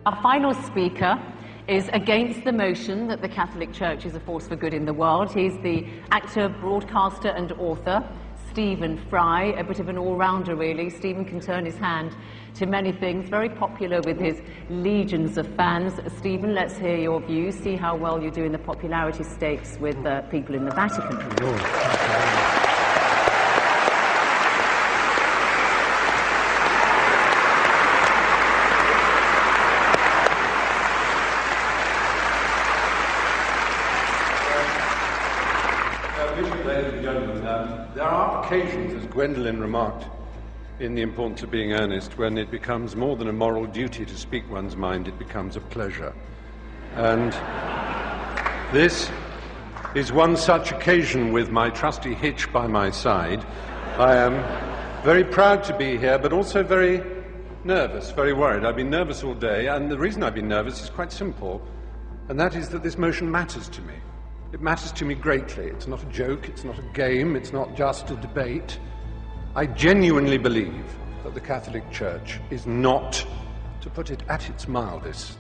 Our final speaker is against the motion that the Catholic Church is a force for good in the world. He's the actor, broadcaster and author, Stephen Fry, a bit of an all-rounder really. Stephen can turn his hand to many things, very popular with his legions of fans. Stephen, let's hear your views, see how well you do in the popularity stakes with people in the Vatican. Ladies and gentlemen, there are occasions, as Gwendolen remarked, in The Importance of Being Earnest, when it becomes more than a moral duty to speak one's mind, it becomes a pleasure. And this is one such occasion with my trusty hitch by my side. I am very proud to be here, but also very nervous, very worried. I've been nervous all day, and the reason I've been nervous is quite simple, and that is that this motion matters to me. It matters to me greatly. It's not a joke, it's not a game, it's not just a debate. I genuinely believe that the Catholic Church is not, to put it at its mildest,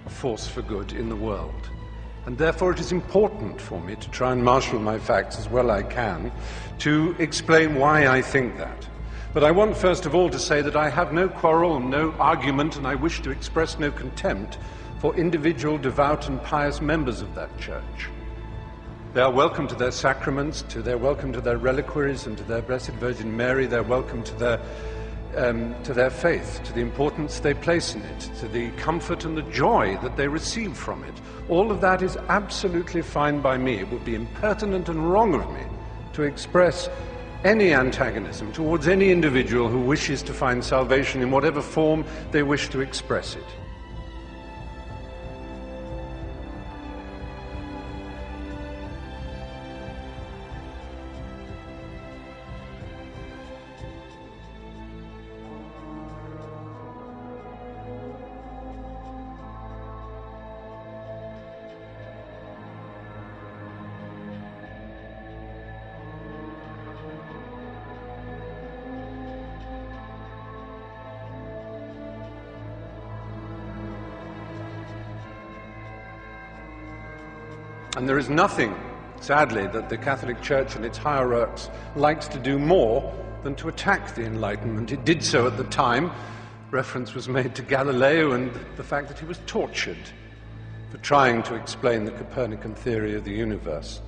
a force for good in the world. And therefore it is important for me to try and marshal my facts as well I can to explain why I think that. But I want first of all to say that I have no quarrel, no argument, and I wish to express no contempt for individual devout and pious members of that church. They are welcome to their sacraments, they're welcome to their reliquaries and to their Blessed Virgin Mary. They're welcome to their faith, to the importance they place in it, to the comfort and the joy that they receive from it. All of that is absolutely fine by me. It would be impertinent and wrong of me to express any antagonism towards any individual who wishes to find salvation in whatever form they wish to express it. And there is nothing, sadly, that the Catholic Church and its hierarchs likes to do more than to attack the Enlightenment. It did so at the time. Reference was made to Galileo and the fact that he was tortured for trying to explain the Copernican theory of the universe.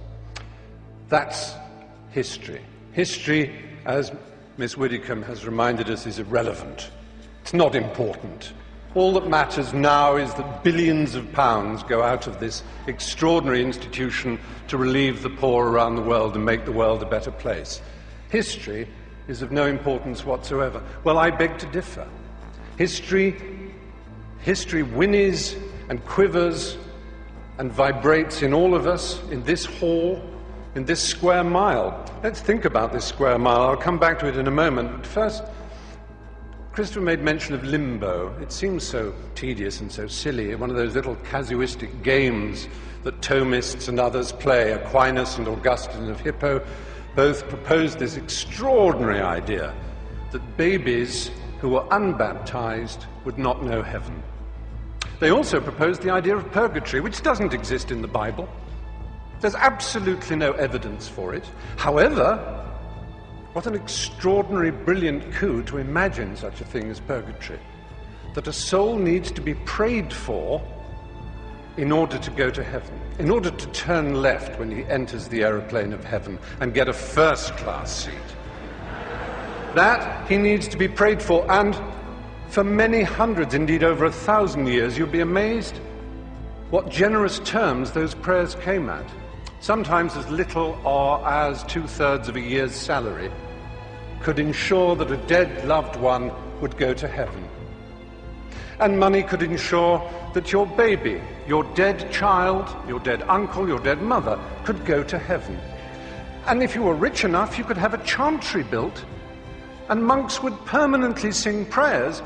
That's history. History, as Miss Widdicombe has reminded us, is irrelevant. It's not important. All that matters now is that billions of pounds go out of this extraordinary institution to relieve the poor around the world and make the world a better place. History is of no importance whatsoever. Well, I beg to differ. History whinnies and quivers and vibrates in all of us, in this hall, in this square mile. Let's think about this square mile. I'll come back to it in a moment. But first, Christopher made mention of limbo. It seems so tedious and so silly, one of those little casuistic games that Thomists and others play. Aquinas and Augustine of Hippo both proposed this extraordinary idea that babies who were unbaptized would not know heaven. They also proposed the idea of purgatory, which doesn't exist in the Bible. There's absolutely no evidence for it. However, what an extraordinary, brilliant coup to imagine such a thing as purgatory. That a soul needs to be prayed for in order to go to heaven, in order to turn left when he enters the aeroplane of heaven and get a first-class seat. That he needs to be prayed for, and for many hundreds, indeed over 1,000 years, you'll be amazed what generous terms those prayers came at. Sometimes as little or as 2/3 of a year's salary could ensure that a dead loved one would go to heaven. And money could ensure that your baby, your dead child, your dead uncle, your dead mother could go to heaven. And if you were rich enough, you could have a chantry built, and monks would permanently sing prayers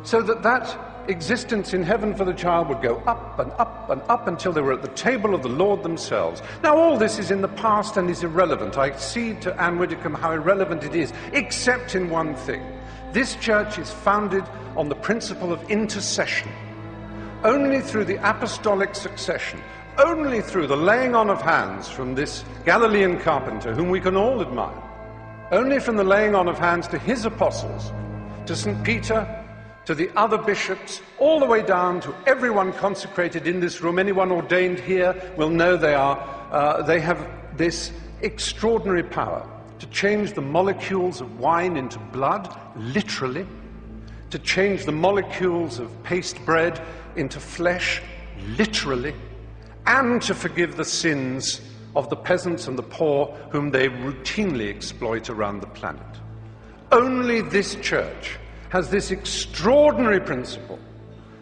so that that existence in heaven for the child would go up and up and up until they were at the table of the Lord themselves. Now, all this is in the past and is irrelevant. I cede to Anne Widdicombe how irrelevant it is, except in one thing. This church is founded on the principle of intercession. only through the apostolic succession, only through the laying on of hands from this Galilean carpenter, whom we can all admire, only from the laying on of hands to his apostles, to St. Peter, to the other bishops, all the way down to everyone consecrated in this room. Anyone ordained here will know they have this extraordinary power to change the molecules of wine into blood, literally, to change the molecules of paste bread into flesh, literally, and to forgive the sins of the peasants and the poor whom they routinely exploit around the planet. Only this church has this extraordinary principle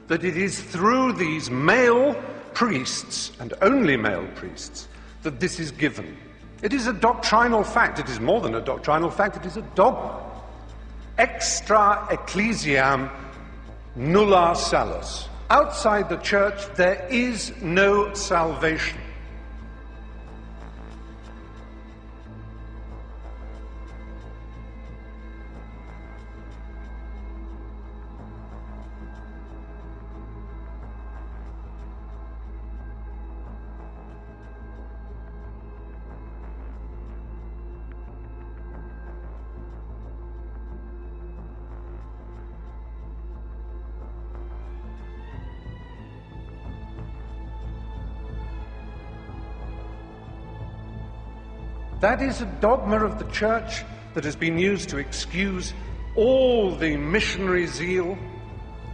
that it is through these male priests, and only male priests, that this is given. It is a doctrinal fact. It is more than a doctrinal fact, it is a dogma. Extra ecclesiam nulla salus. Outside the church, there is no salvation. That is a dogma of the church that has been used to excuse all the missionary zeal,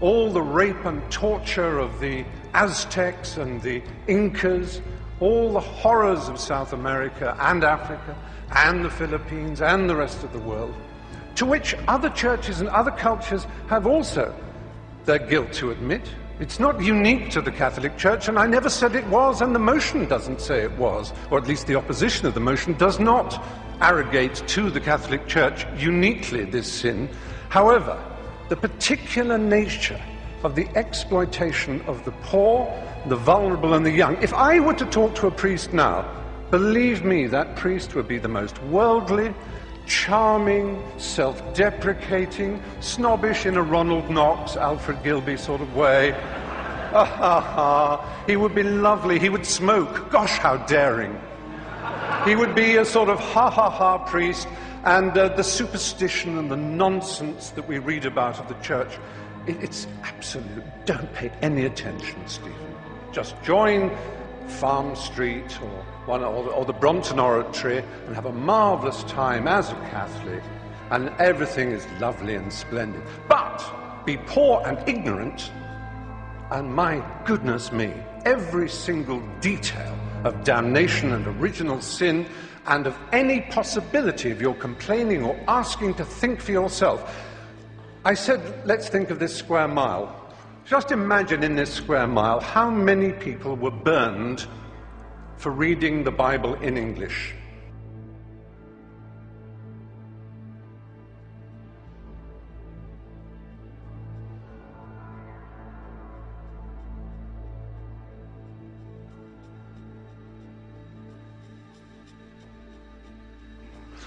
all the rape and torture of the Aztecs and the Incas, all the horrors of South America and Africa and the Philippines and the rest of the world, to which other churches and other cultures have also their guilt to admit. It's not unique to the Catholic Church, and I never said it was, and the motion doesn't say it was, or at least the opposition of the motion does not arrogate to the Catholic Church uniquely this sin. However, the particular nature of the exploitation of the poor, the vulnerable, and the young, if I were to talk to a priest now, believe me, that priest would be the most worldly, charming, self-deprecating, snobbish in a Ronald Knox, Alfred Gilby sort of way. He would be lovely. He would smoke. Gosh, how daring. He would be a sort of ha-ha-ha priest, and the superstition and the nonsense that we read about of the church, it's absolute. Don't pay any attention, Stephen. Just join Farm Street or the Brompton Oratory and have a marvellous time as a Catholic, and everything is lovely and splendid. But be poor and ignorant, and my goodness me, every single detail of damnation and original sin and of any possibility of your complaining or asking to think for yourself. I said, let's think of this square mile. Just imagine in this square mile how many people were burned for reading the Bible in English.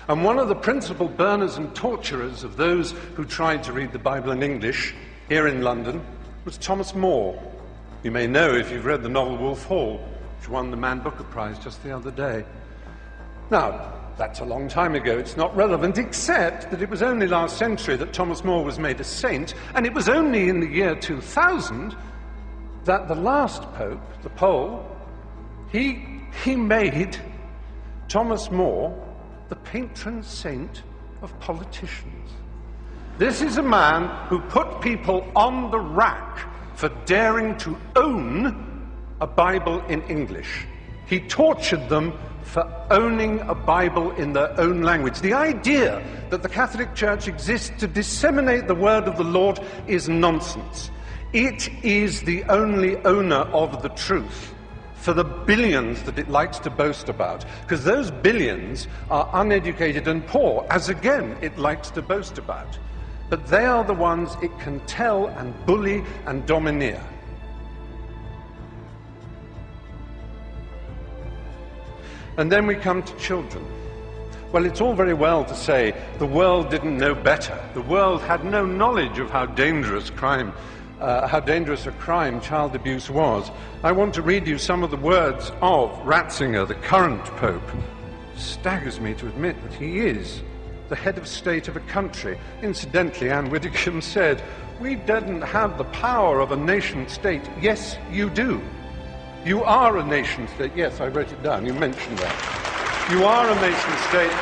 And one of the principal burners and torturers of those who tried to read the Bible in English here in London was Thomas More. You may know if you've read the novel Wolf Hall, which won the Man Booker Prize just the other day. Now, that's a long time ago. It's not relevant, except that it was only last century that Thomas More was made a saint, and it was only in the year 2000 that the last pope, the Pole, he made Thomas More the patron saint of politicians. This is a man who put people on the rack for daring to own a Bible in English. He tortured them for owning a Bible in their own language. The idea that the Catholic Church exists to disseminate the word of the Lord is nonsense. It is the only owner of the truth for the billions that it likes to boast about, because those billions are uneducated and poor, as again it likes to boast about. But they are the ones it can tell and bully and domineer. And then we come to children. Well, it's all very well to say the world didn't know better. The world had no knowledge of how dangerous crime how dangerous a crime child abuse was, I want to read you some of the words of Ratzinger, the current Pope. It staggers me to admit that he is the head of state of a country. Incidentally, Anne Widdecombe said, "We didn't have the power of a nation-state." Yes, you do. You are a nation-state. Yes, I wrote it down. You mentioned that. You are a nation-state.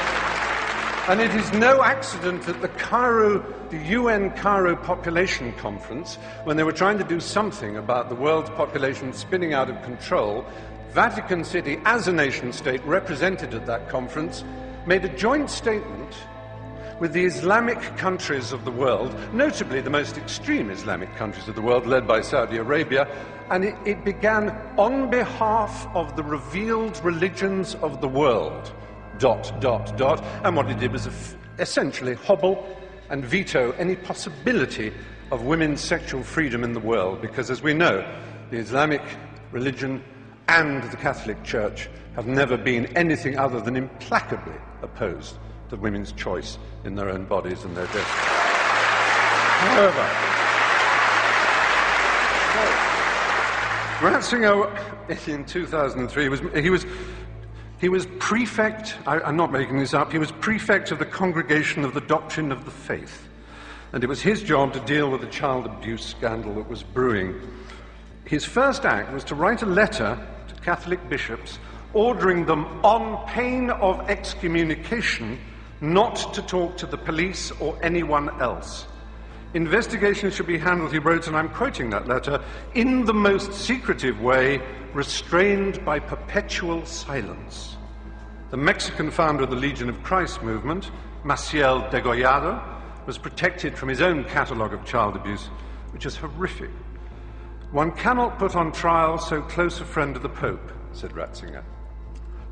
And it is no accident that the UN Cairo Population Conference, when they were trying to do something about the world's population spinning out of control, Vatican City, as a nation-state represented at that conference, made a joint statement with the Islamic countries of the world, notably the most extreme Islamic countries of the world, led by Saudi Arabia, and it began, "On behalf of the revealed religions of the world, ... And what it did was essentially hobble and veto any possibility of women's sexual freedom in the world, because as we know, the Islamic religion and the Catholic Church have never been anything other than implacably opposed to women's choice in their own bodies and their destiny. However, Ratzinger in 2003 he was prefect, I'm not making this up, he was prefect of the Congregation of the Doctrine of the Faith. And it was his job to deal with the child abuse scandal that was brewing. His first act was to write a letter to Catholic bishops ordering them, on pain of excommunication, not to talk to the police or anyone else. Investigations should be handled, he wrote, and I'm quoting that letter, "in the most secretive way, restrained by perpetual silence." The Mexican founder of the Legion of Christ movement, Maciel Degollado, was protected from his own catalogue of child abuse, which is horrific. "One cannot put on trial so close a friend of the Pope," said Ratzinger.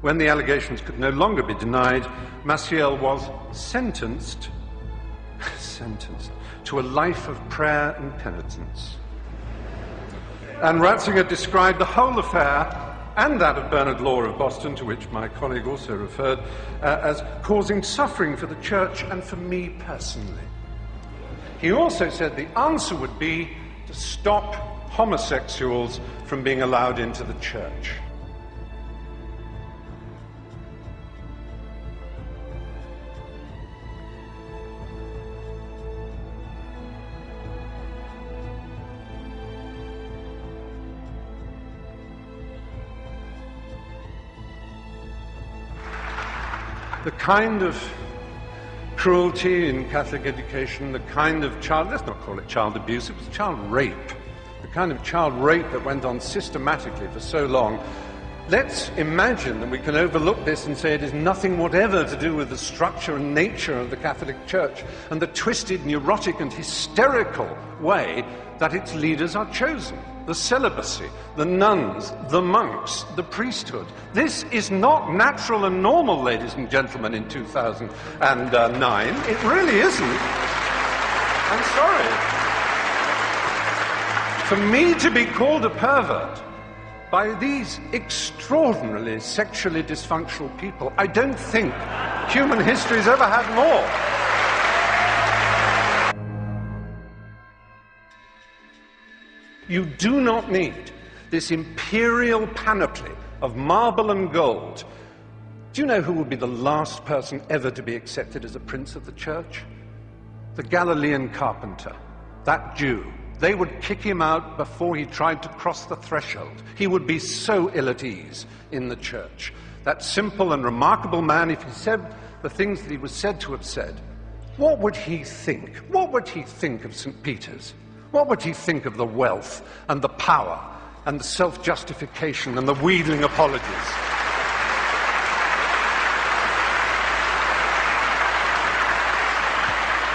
When the allegations could no longer be denied, Maciel was sentenced to a life of prayer and penitence. And Ratzinger described the whole affair, and that of Bernard Law of Boston, to which my colleague also referred, as causing suffering for the Church and for me personally. He also said the answer would be to stop homosexuals from being allowed into the Church. The kind of cruelty in Catholic education, the kind of let's not call it child abuse, it was child rape. The kind of child rape that went on systematically for so long. Let's imagine that we can overlook this and say it is nothing whatever to do with the structure and nature of the Catholic Church and the twisted, neurotic and hysterical way that its leaders are chosen. The celibacy, the nuns, the monks, the priesthood. This is not natural and normal, ladies and gentlemen, in 2009. It really isn't. I'm sorry. For me to be called a pervert by these extraordinarily sexually dysfunctional people, I don't think human history's ever had more. You do not need this imperial panoply of marble and gold. Do you know who would be the last person ever to be accepted as a prince of the Church? The Galilean carpenter, that Jew. They would kick him out before he tried to cross the threshold. He would be so ill at ease in the Church. That simple and remarkable man, if he said the things that he was said to have said, what would he think? What would he think of St. Peter's? What would he think of the wealth and the power and the self-justification and the wheedling apologies?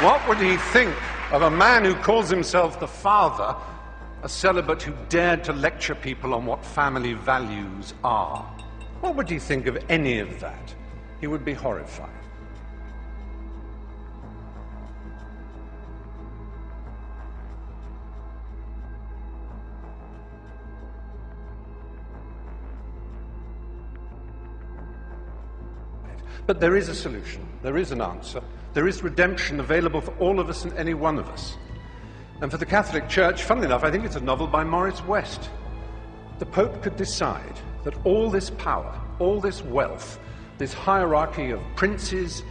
What would he think of a man who calls himself the Father, a celibate who dared to lecture people on what family values are? What would he think of any of that? He would be horrified. But there is a solution, there is an answer, there is redemption available for all of us and any one of us. And for the Catholic Church, funnily enough, I think it's a novel by Morris West. The Pope could decide that all this power, all this wealth, this hierarchy of princes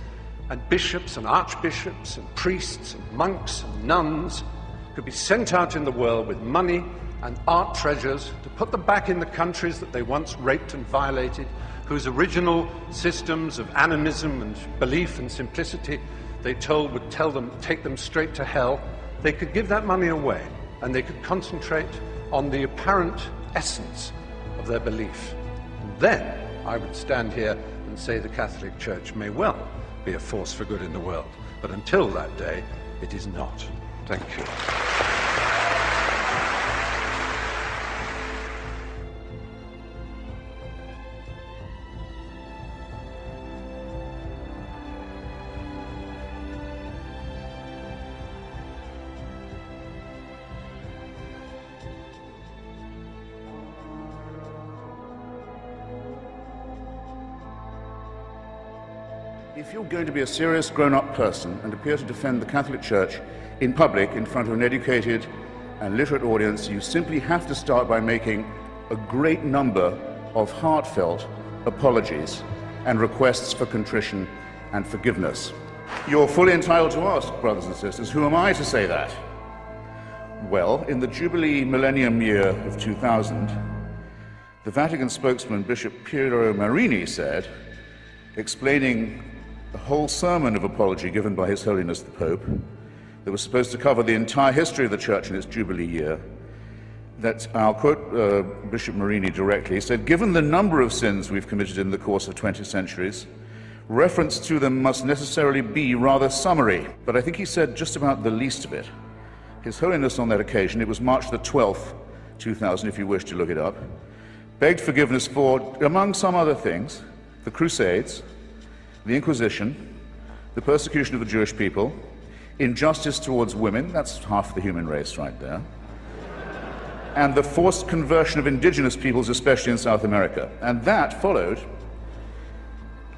and bishops and archbishops and priests and monks and nuns could be sent out in the world with money and art treasures to put them back in the countries that they once raped and violated, whose original systems of animism and belief and simplicity they told would take them straight to hell. They could give that money away, and they could concentrate on the apparent essence of their belief. And then I would stand here and say the Catholic Church may well be a force for good in the world. But until that day, it is not. Thank you. If you're going to be a serious grown-up person and appear to defend the Catholic Church in public in front of an educated and literate audience, you simply have to start by making a great number of heartfelt apologies and requests for contrition and forgiveness. You're fully entitled to ask, brothers and sisters, who am I to say that? Well, in the Jubilee Millennium Year of 2000, the Vatican spokesman, Bishop Piero Marini, said, explaining the whole sermon of apology given by His Holiness the Pope, that was supposed to cover the entire history of the Church in its Jubilee year, that, I'll quote Bishop Marini directly, he said, "Given the number of sins we've committed in the course of 20 centuries, reference to them must necessarily be rather summary." But I think he said just about the least of it. His Holiness on that occasion, it was March the 12th, 2000, if you wish to look it up, begged forgiveness for, among some other things, the Crusades, the Inquisition, the persecution of the Jewish people, injustice towards women, that's half the human race right there, and the forced conversion of indigenous peoples, especially in South America. And that followed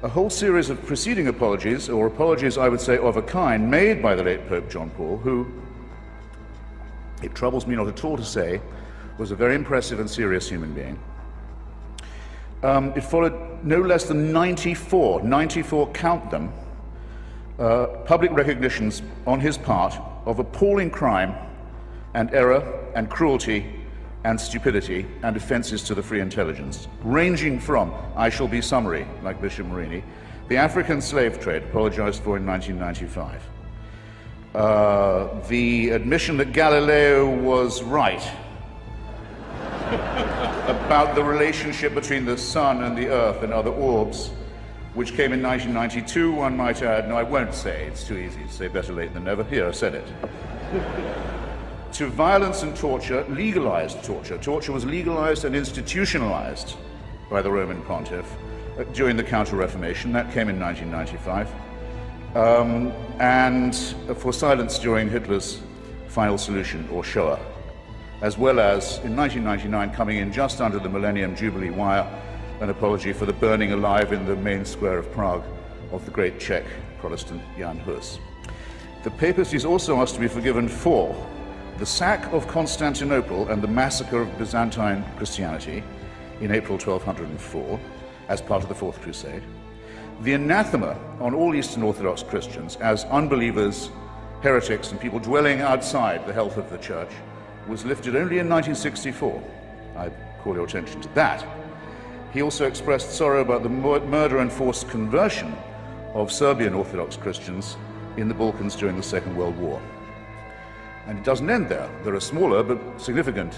a whole series of preceding apologies, or apologies, I would say, of a kind, made by the late Pope John Paul, who, it troubles me not at all to say, was a very impressive and serious human being. It followed no less than 94, count them, public recognitions on his part of appalling crime and error and cruelty and stupidity and offences to the free intelligence, ranging from, I shall be summary, like Bishop Marini, the African slave trade, apologized for in 1995, the admission that Galileo was right about the relationship between the sun and the earth and other orbs, which came in 1992, one might add. No, I won't say, it's too easy to say, better late than never. Here, I said it. To violence and torture, legalized torture. Torture was legalized and institutionalized by the Roman pontiff during the Counter-Reformation. That came in 1995. And for silence during Hitler's final solution, or Shoah, as well as, in 1999, coming in just under the Millennium Jubilee wire, an apology for the burning alive in the main square of Prague of the great Czech Protestant Jan Hus. The papacy is also asked to be forgiven for the sack of Constantinople and the massacre of Byzantine Christianity in April 1204, as part of the Fourth Crusade, the anathema on all Eastern Orthodox Christians as unbelievers, heretics, and people dwelling outside the health of the Church was lifted only in 1964. I call your attention to that. He also expressed sorrow about the murder and forced conversion of Serbian Orthodox Christians in the Balkans during the Second World War. And it doesn't end there. There are smaller but significant,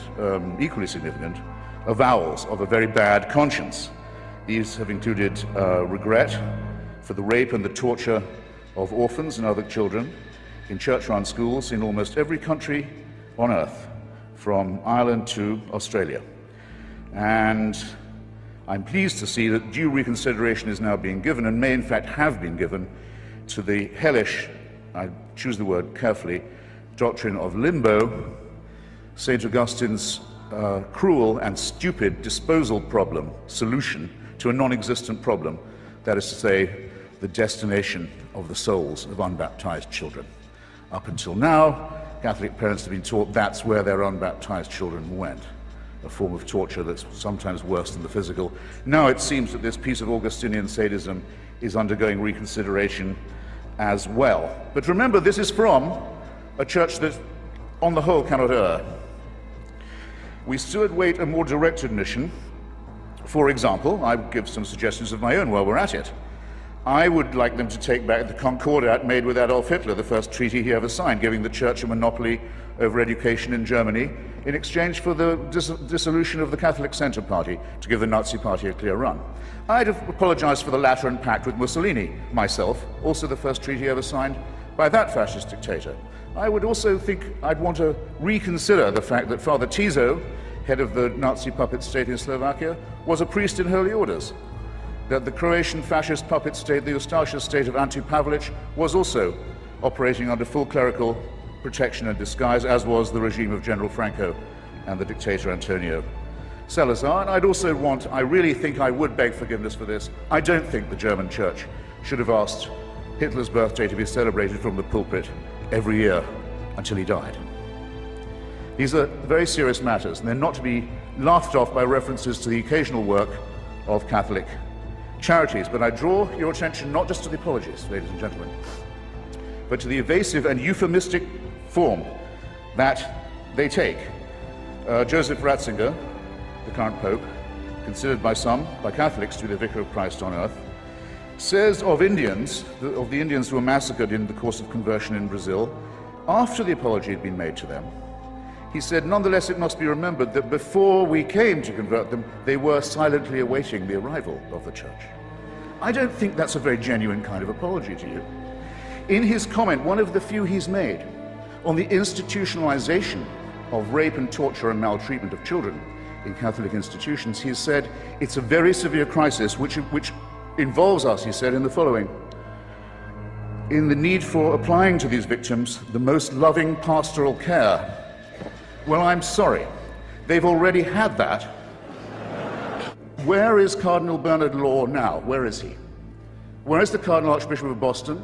equally significant, avowals of a very bad conscience. These have included regret for the rape and the torture of orphans and other children in church-run schools in almost every country on earth, from Ireland to Australia. And I'm pleased to see that due reconsideration is now being given, and may in fact have been given, to the hellish, I choose the word carefully, doctrine of limbo, St. Augustine's cruel and stupid disposal problem, solution to a non-existent problem, that is to say, the destination of the souls of unbaptized children. Up until now, Catholic parents have been taught that's where their unbaptized children went, a form of torture that's sometimes worse than the physical. Now it seems that this piece of Augustinian sadism is undergoing reconsideration as well. But remember, this is from a church that, on the whole, cannot err. We still await a more direct admission. For example, I give some suggestions of my own while we're at it. I would like them to take back the Concordat made with Adolf Hitler, the first treaty he ever signed, giving the Church a monopoly over education in Germany in exchange for the dissolution of the Catholic Centre Party, to give the Nazi Party a clear run. I'd have apologized for the Lateran Pact with Mussolini, myself, also the first treaty ever signed by that fascist dictator. I would also think I'd want to reconsider the fact that Father Tiso, head of the Nazi puppet state in Slovakia, was a priest in holy orders, that the Croatian fascist puppet state, the Ustaša state of Ante Pavelić, was also operating under full clerical protection and disguise, as was the regime of General Franco and the dictator Antonio Salazar. And I'd also want, I really think I would beg forgiveness for this, I don't think the German church should have asked Hitler's birthday to be celebrated from the pulpit every year until he died. These are very serious matters, and they're not to be laughed off by references to the occasional work of Catholic charities. But I draw your attention not just to the apologies, ladies and gentlemen, but to the evasive and euphemistic form that they take. Joseph Ratzinger, the current Pope, considered by some, by Catholics, to be the Vicar of Christ on earth, says of Indians, of the Indians who were massacred in the course of conversion in Brazil, after the apology had been made to them, he said, nonetheless, it must be remembered that before we came to convert them, they were silently awaiting the arrival of the church. I don't think that's a very genuine kind of apology to you. In his comment, one of the few he's made, on the institutionalization of rape and torture and maltreatment of children in Catholic institutions, he said, it's a very severe crisis which involves us, he said, in the following: in the need for applying to these victims the most loving pastoral care. Well, I'm sorry, they've already had that. Where is Cardinal Bernard Law now? Where is he? Where is the Cardinal Archbishop of Boston,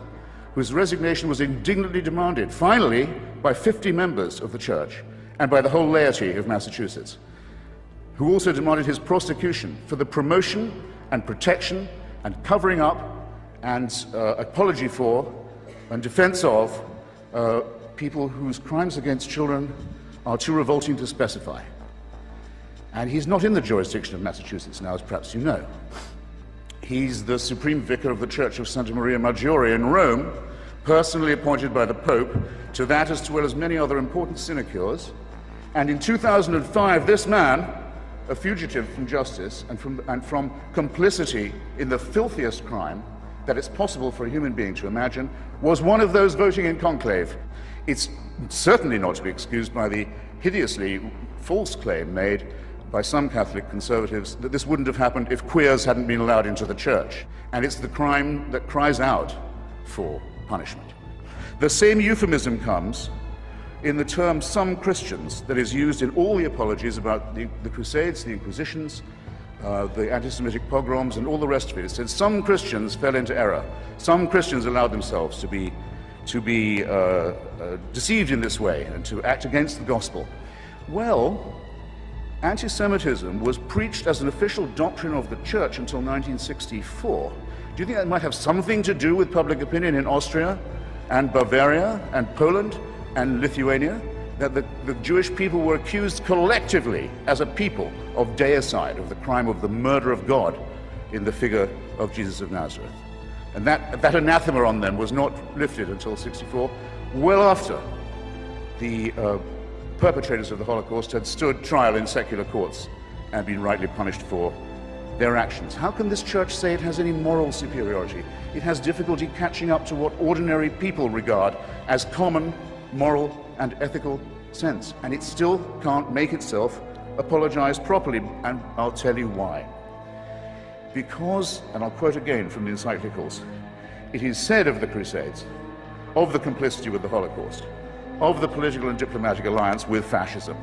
whose resignation was indignantly demanded, finally, by 50 members of the church and by the whole laity of Massachusetts, who also demanded his prosecution for the promotion and protection and covering up and apology for and defense of people whose crimes against children are too revolting to specify. And he's not in the jurisdiction of Massachusetts now, as perhaps you know. He's the Supreme Vicar of the Church of Santa Maria Maggiore in Rome, personally appointed by the Pope to that as well as many other important sinecures. And in 2005, this man, a fugitive from justice and from complicity in the filthiest crime that it's possible for a human being to imagine, was one of those voting in conclave. It's certainly not to be excused by the hideously false claim made by some Catholic conservatives that this wouldn't have happened if queers hadn't been allowed into the church. And it's the crime that cries out for punishment. The same euphemism comes in the term some Christians that is used in all the apologies about the Crusades, the Inquisitions, the anti-Semitic pogroms, and all the rest of it. It said some Christians fell into error. Some Christians allowed themselves to be deceived in this way and to act against the gospel. Well, anti-Semitism was preached as an official doctrine of the church until 1964. Do you think that might have something to do with public opinion in Austria and Bavaria and Poland and Lithuania? That the Jewish people were accused collectively as a people of deicide, of the crime of the murder of God in the figure of Jesus of Nazareth. And that anathema on them was not lifted until 1964, well after the perpetrators of the Holocaust had stood trial in secular courts and been rightly punished for their actions. How can this church say it has any moral superiority? It has difficulty catching up to what ordinary people regard as common moral and ethical sense, and it still can't make itself apologize properly, and I'll tell you why. Because, and I'll quote again from the encyclicals, it is said of the Crusades, of the complicity with the Holocaust, of the political and diplomatic alliance with fascism,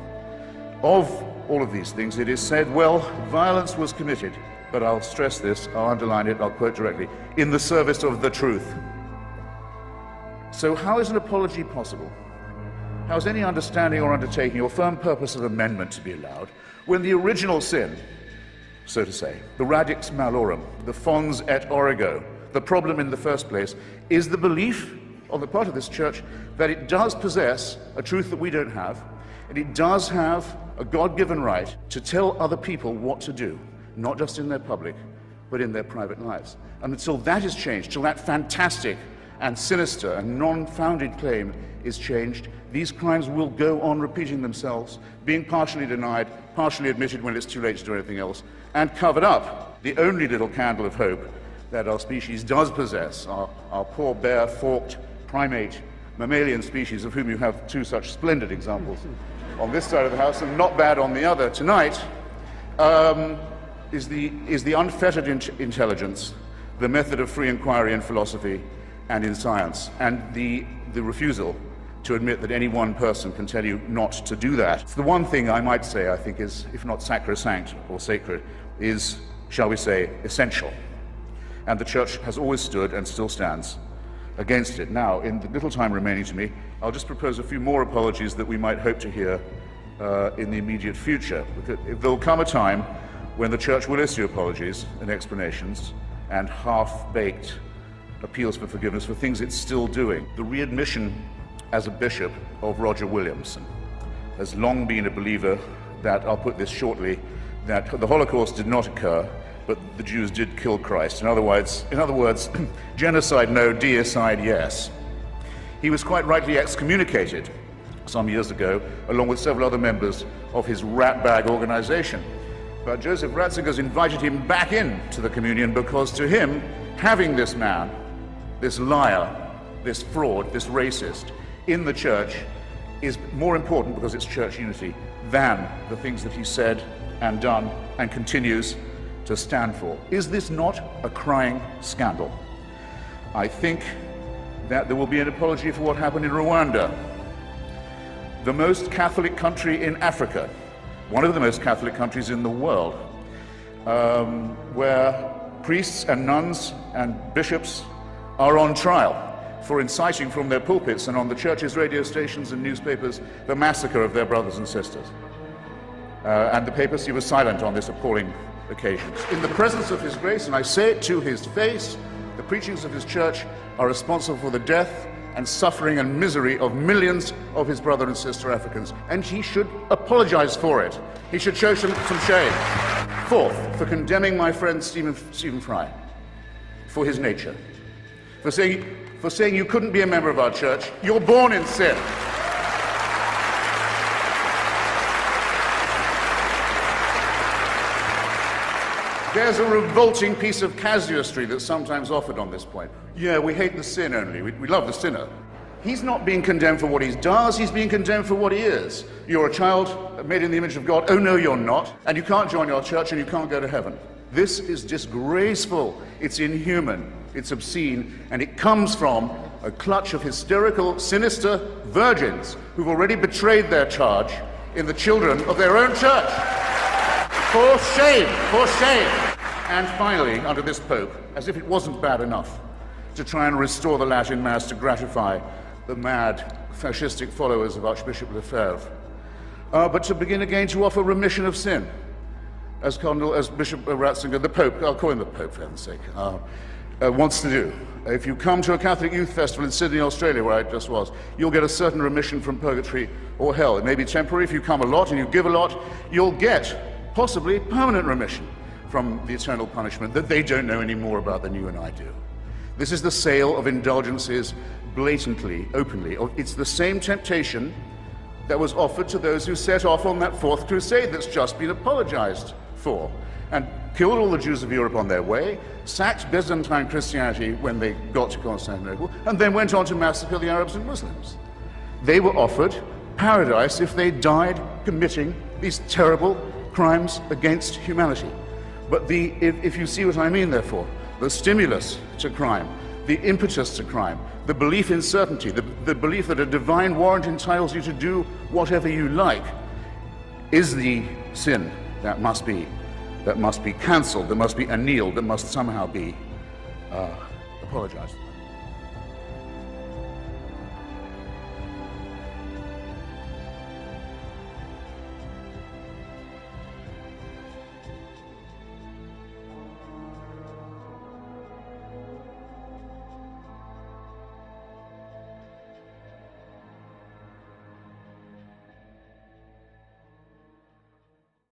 of all of these things, it is said, well, violence was committed, but I'll stress this, I'll underline it, I'll quote directly, in the service of the truth. So how is an apology possible How is any understanding or undertaking or firm purpose of amendment to be allowed when the original sin, so to say, the radix malorum, the fons et origo, the problem in the first place, is the belief on the part of this church that it does possess a truth that we don't have, and it does have a God-given right to tell other people what to do, not just in their public, but in their private lives. And until that is changed, till that fantastic and sinister and non-founded claim is changed, these crimes will go on repeating themselves, being partially denied, partially admitted when it's too late to do anything else, and covered up. The only little candle of hope that our species does possess, our poor, bare, forked, primate, mammalian species, of whom you have two such splendid examples on this side of the house and not bad on the other tonight, is the unfettered intelligence, the method of free inquiry in philosophy and in science, and the refusal to admit that any one person can tell you not to do that. It's the one thing I might say I think is, if not sacrosanct or sacred, is, shall we say, essential. And the Church has always stood and still stands against it. Now, in the little time remaining to me, I'll just propose a few more apologies that we might hope to hear in the immediate future. Because there'll come a time when the Church will issue apologies and explanations and half-baked appeals for forgiveness for things it's still doing. The readmission as a bishop of Roger Williamson has long been a believer that, I'll put this shortly, that the Holocaust did not occur, but the Jews did kill Christ. In other words, genocide no, deicide yes. He was quite rightly excommunicated some years ago, along with several other members of his ratbag organization. But Joseph Ratzinger's invited him back into the communion because to him, having this man, this liar, this fraud, this racist, in the church is more important, because it's church unity, than the things that he said and done and continues to stand for. Is this not a crying scandal? I think that there will be an apology for what happened in Rwanda, the most Catholic country in Africa, one of the most Catholic countries in the world, where priests and nuns and bishops are on trial for inciting from their pulpits and on the church's radio stations and newspapers the massacre of their brothers and sisters. And the papacy was silent on this appalling occasion. In the presence of his grace, and I say it to his face, the preachings of his church are responsible for the death and suffering and misery of millions of his brother and sister Africans, and he should apologize for it. He should show some shame. Fourth, for condemning my friend Stephen Fry for his nature, for saying you couldn't be a member of our church, you're born in sin. There's a revolting piece of casuistry that's sometimes offered on this point. Yeah, we hate the sin only, we love the sinner. He's not being condemned for what he does, he's being condemned for what he is. You're a child made in the image of God. Oh no, you're not. And you can't join your church and you can't go to heaven. This is disgraceful, it's inhuman, it's obscene, and it comes from a clutch of hysterical, sinister virgins who've already betrayed their charge in the children of their own church. For shame, for shame. And finally, under this Pope, as if it wasn't bad enough to try and restore the Latin Mass to gratify the mad, fascistic followers of Archbishop Lefebvre, but to begin again to offer remission of sin, as Bishop Ratzinger, the Pope, I'll call him the Pope for heaven's sake, wants to do. If you come to a Catholic youth festival in Sydney, Australia, where I just was, you'll get a certain remission from purgatory or hell. It may be temporary. If you come a lot and you give a lot, you'll get possibly permanent remission from the eternal punishment that they don't know any more about than you and I do. This is the sale of indulgences blatantly, openly. It's the same temptation that was offered to those who set off on that Fourth Crusade that's just been apologized for, and killed all the Jews of Europe on their way, sacked Byzantine Christianity when they got to Constantinople, and then went on to massacre the Arabs and Muslims. They were offered paradise if they died committing these terrible crimes against humanity. But if you see what I mean, therefore, the stimulus to crime, the impetus to crime, the belief in certainty, the belief that a divine warrant entitles you to do whatever you like, is the sin that must be cancelled, that must be annealed, that must somehow be apologized.